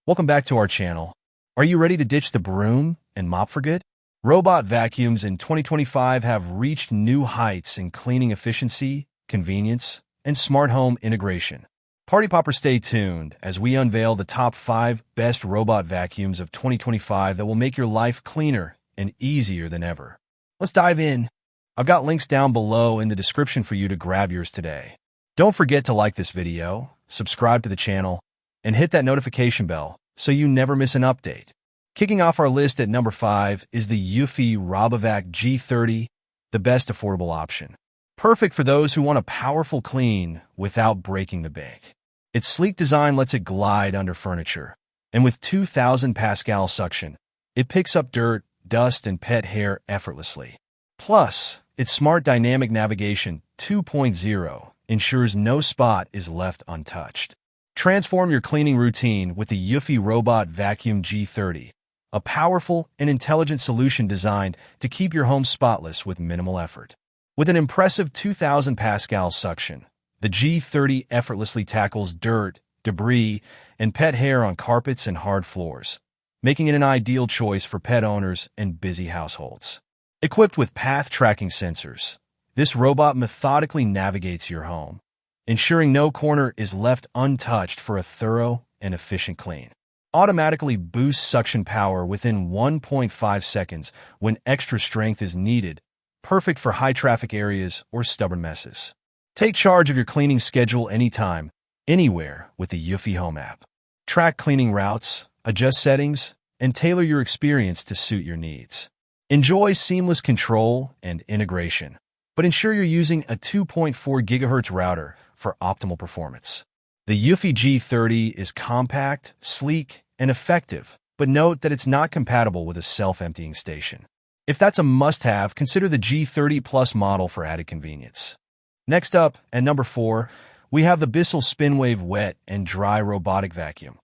Welcome back to our channel. Are you ready to ditch the broom and mop for good? Robot vacuums in 2025 have reached new heights in cleaning efficiency, convenience, and smart home integration. Party poppers, stay tuned as we unveil the top 5 best robot vacuums of 2025 that will make your life cleaner and easier than ever. Let's dive in. I've got links down below in the description for you to grab yours today. Don't forget to like this video, subscribe to the channel, and hit that notification bell so you never miss an update. Kicking off our list at number 5 is the Eufy Robovac G30, the best affordable option. Perfect for those who want a powerful clean without breaking the bank. Its sleek design lets it glide under furniture, and with 2,000 Pascal suction, it picks up dirt, dust, and pet hair effortlessly. Plus, its smart dynamic navigation 2.0 ensures no spot is left untouched. Transform your cleaning routine with the Eufy Robot Vacuum G30, a powerful and intelligent solution designed to keep your home spotless with minimal effort. With an impressive 2,000 Pascal suction, the G30 effortlessly tackles dirt, debris, and pet hair on carpets and hard floors, making it an ideal choice for pet owners and busy households. Equipped with path tracking sensors, this robot methodically navigates your home, ensuring no corner is left untouched for a thorough and efficient clean. Automatically boosts suction power within 1.5 seconds when extra strength is needed, perfect for high-traffic areas or stubborn messes. Take charge of your cleaning schedule anytime, anywhere with the Eufy Home app. Track cleaning routes, adjust settings, and tailor your experience to suit your needs. Enjoy seamless control and integration, but ensure you're using a 2.4 GHz router for optimal performance. The Eufy G30 is compact, sleek, and effective, but note that it's not compatible with a self-emptying station. If that's a must-have, consider the G30 Plus model for added convenience. Next up, at number 4, we have the Bissell SpinWave Wet and Dry Robotic Vacuum,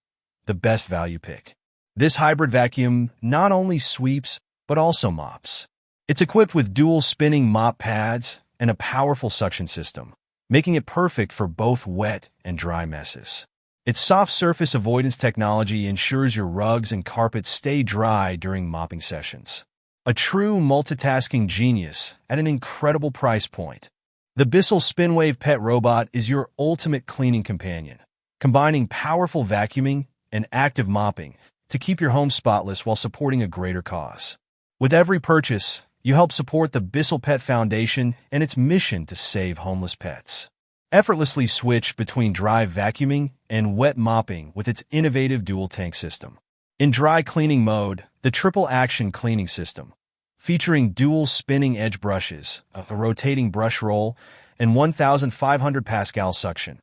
the best value pick. This hybrid vacuum not only sweeps, but also mops. It's equipped with dual spinning mop pads and a powerful suction system, making it perfect for both wet and dry messes. Its soft surface avoidance technology ensures your rugs and carpets stay dry during mopping sessions. A true multitasking genius at an incredible price point. The Bissell SpinWave Pet Robot is your ultimate cleaning companion, combining powerful vacuuming and active mopping to keep your home spotless while supporting a greater cause. With every purchase, you help support the Bissell Pet Foundation and its mission to save homeless pets. Effortlessly switch between dry vacuuming and wet mopping with its innovative dual-tank system. In dry cleaning mode, the triple-action cleaning system, featuring dual spinning edge brushes, a rotating brush roll, and 1,500 Pascal suction,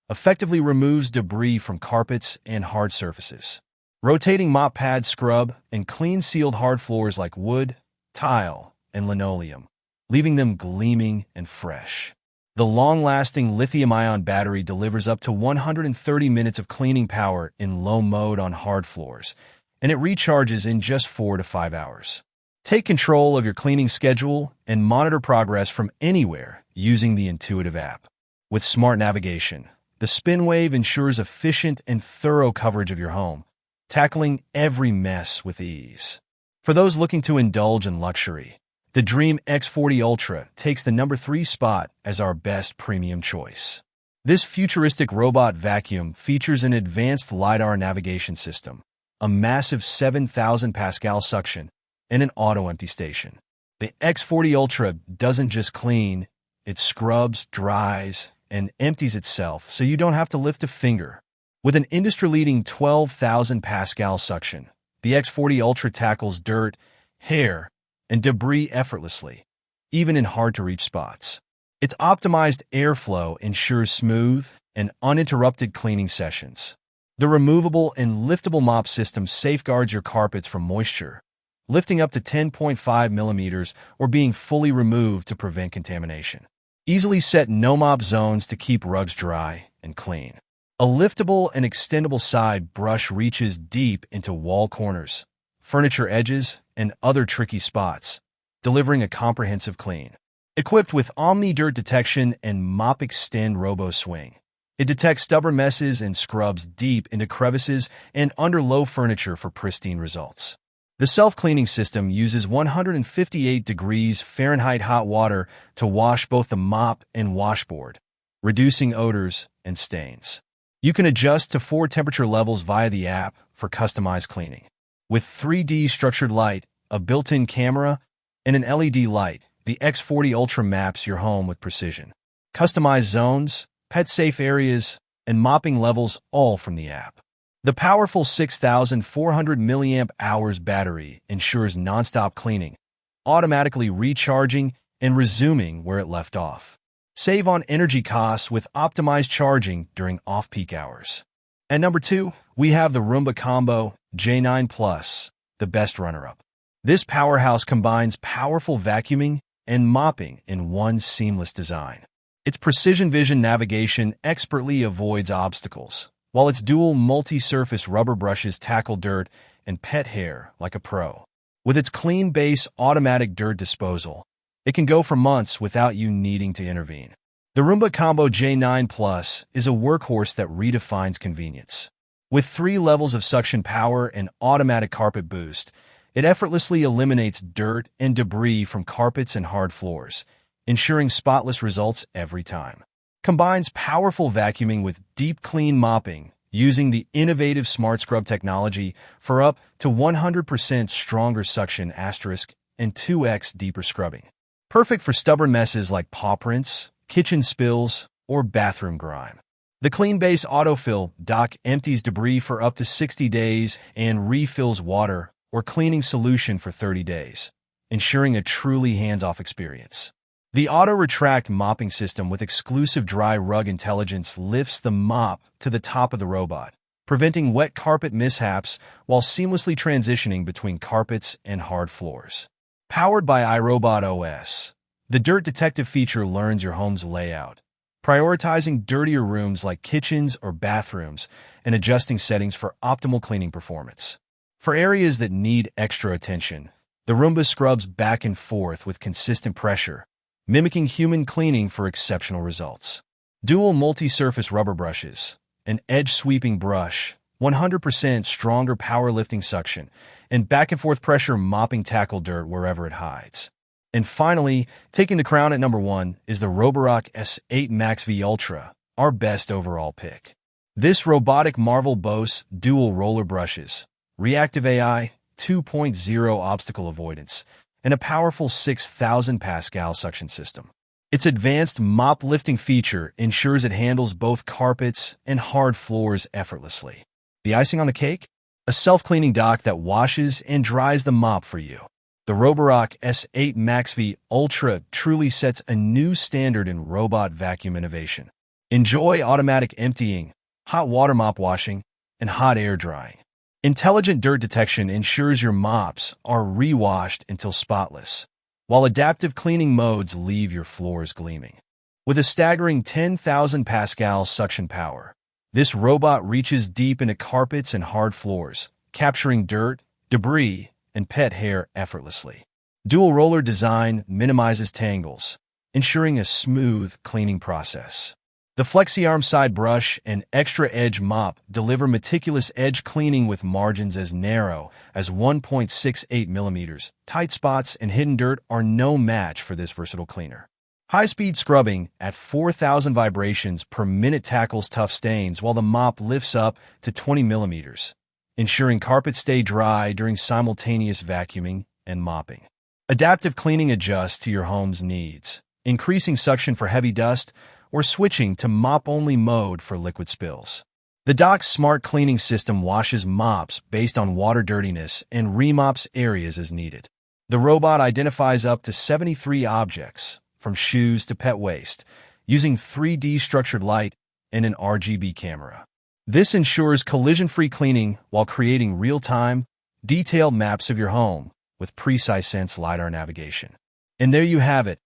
effectively removes debris from carpets and hard surfaces. Rotating mop pads scrub and clean sealed hard floors like wood, tile, and linoleum, leaving them gleaming and fresh. The long-lasting lithium-ion battery delivers up to 130 minutes of cleaning power in low mode on hard floors, and it recharges in just 4 to 5 hours. Take control of your cleaning schedule and monitor progress from anywhere using the intuitive app. With smart navigation, the SpinWave ensures efficient and thorough coverage of your home, tackling every mess with ease. For those looking to indulge in luxury, the Dreame X40 Ultra takes the number 3 spot as our best premium choice. This futuristic robot vacuum features an advanced LiDAR navigation system, a massive 7,000 Pascal suction, and an auto-empty station. The X40 Ultra doesn't just clean, it scrubs, dries, and empties itself so you don't have to lift a finger. With an industry-leading 12,000 Pascal suction, the X40 Ultra tackles dirt, hair, and debris effortlessly, even in hard-to-reach spots. Its optimized airflow ensures smooth and uninterrupted cleaning sessions. The removable and liftable mop system safeguards your carpets from moisture, lifting up to 10.5 millimeters or being fully removed to prevent contamination. Easily set no-mop zones to keep rugs dry and clean. A liftable and extendable side brush reaches deep into wall corners, furniture edges, and other tricky spots, delivering a comprehensive clean. Equipped with Omni Dirt Detection and Mop Extend Robo Swing, It detects stubborn messes and scrubs deep into crevices and under low furniture for pristine results. The self-cleaning system uses 158 degrees Fahrenheit hot water to wash both the mop and washboard, reducing odors and stains. You can adjust to 4 temperature levels via the app for customized cleaning. With 3D structured light, a built-in camera, and an LED light, the X40 Ultra maps your home with precision. Customized zones, pet-safe areas, and mopping levels all from the app. The powerful 6,400 mAh battery ensures nonstop cleaning, automatically recharging and resuming where it left off. Save on energy costs with optimized charging during off-peak hours. At number 2, we have the Roomba Combo J9 Plus, the best runner-up. This powerhouse combines powerful vacuuming and mopping in one seamless design. Its precision vision navigation expertly avoids obstacles, while its dual multi-surface rubber brushes tackle dirt and pet hair like a pro. With its clean base automatic dirt disposal, it can go for months without you needing to intervene. The Roomba Combo J9 Plus is a workhorse that redefines convenience. With 3 levels of suction power and automatic carpet boost, it effortlessly eliminates dirt and debris from carpets and hard floors, ensuring spotless results every time. Combines powerful vacuuming with deep clean mopping using the innovative Smart Scrub technology for up to 100% stronger suction asterisk and 2x deeper scrubbing. Perfect for stubborn messes like paw prints, kitchen spills, or bathroom grime. The Clean Base Autofill dock empties debris for up to 60 days and refills water or cleaning solution for 30 days, ensuring a truly hands-off experience. The auto-retract mopping system with exclusive dry rug intelligence lifts the mop to the top of the robot, preventing wet carpet mishaps while seamlessly transitioning between carpets and hard floors. Powered by iRobot OS, the Dirt Detective feature learns your home's layout, prioritizing dirtier rooms like kitchens or bathrooms and adjusting settings for optimal cleaning performance. For areas that need extra attention, the Roomba scrubs back and forth with consistent pressure, mimicking human cleaning for exceptional results. Dual multi-surface rubber brushes, an edge-sweeping brush, 100% stronger power-lifting suction, and back-and-forth pressure mopping tackle dirt wherever it hides. And finally, taking the crown at number 1 is the Roborock S8 MaxV Ultra, our best overall pick. This robotic marvel boasts dual roller brushes, reactive AI, 2.0 obstacle avoidance, and a powerful 6,000 Pascal suction system. Its advanced mop lifting feature ensures it handles both carpets and hard floors effortlessly. The icing on the cake? A self-cleaning dock that washes and dries the mop for you. The Roborock S8 MaxV Ultra truly sets a new standard in robot vacuum innovation. Enjoy automatic emptying, hot water mop washing, and hot air drying. Intelligent dirt detection ensures your mops are re-washed until spotless, while adaptive cleaning modes leave your floors gleaming. With a staggering 10,000 Pascal suction power, this robot reaches deep into carpets and hard floors, capturing dirt, debris, and pet hair effortlessly. Dual roller design minimizes tangles, ensuring a smooth cleaning process. The FlexiArm side brush and extra edge mop deliver meticulous edge cleaning with margins as narrow as 1.68 millimeters. Tight spots and hidden dirt are no match for this versatile cleaner. High-speed scrubbing at 4,000 vibrations per minute tackles tough stains while the mop lifts up to 20 millimeters, ensuring carpets stay dry during simultaneous vacuuming and mopping. Adaptive cleaning adjusts to your home's needs, increasing suction for heavy dust or switching to mop-only mode for liquid spills. The dock's smart cleaning system washes mops based on water dirtiness and remops areas as needed. The robot identifies up to 73 objects, from shoes to pet waste, using 3D structured light and an RGB camera. This ensures collision-free cleaning while creating real-time, detailed maps of your home with precise sense LiDAR navigation. And there you have it,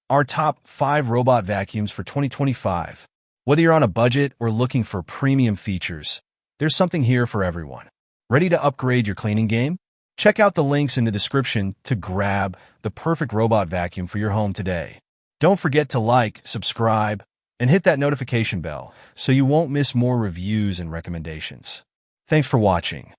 our top 5 robot vacuums for 2025. Whether you're on a budget or looking for premium features, there's something here for everyone. Ready to upgrade your cleaning game? Check out the links in the description to grab the perfect robot vacuum for your home today. Don't forget to like, subscribe, and hit that notification bell so you won't miss more reviews and recommendations. Thanks for watching.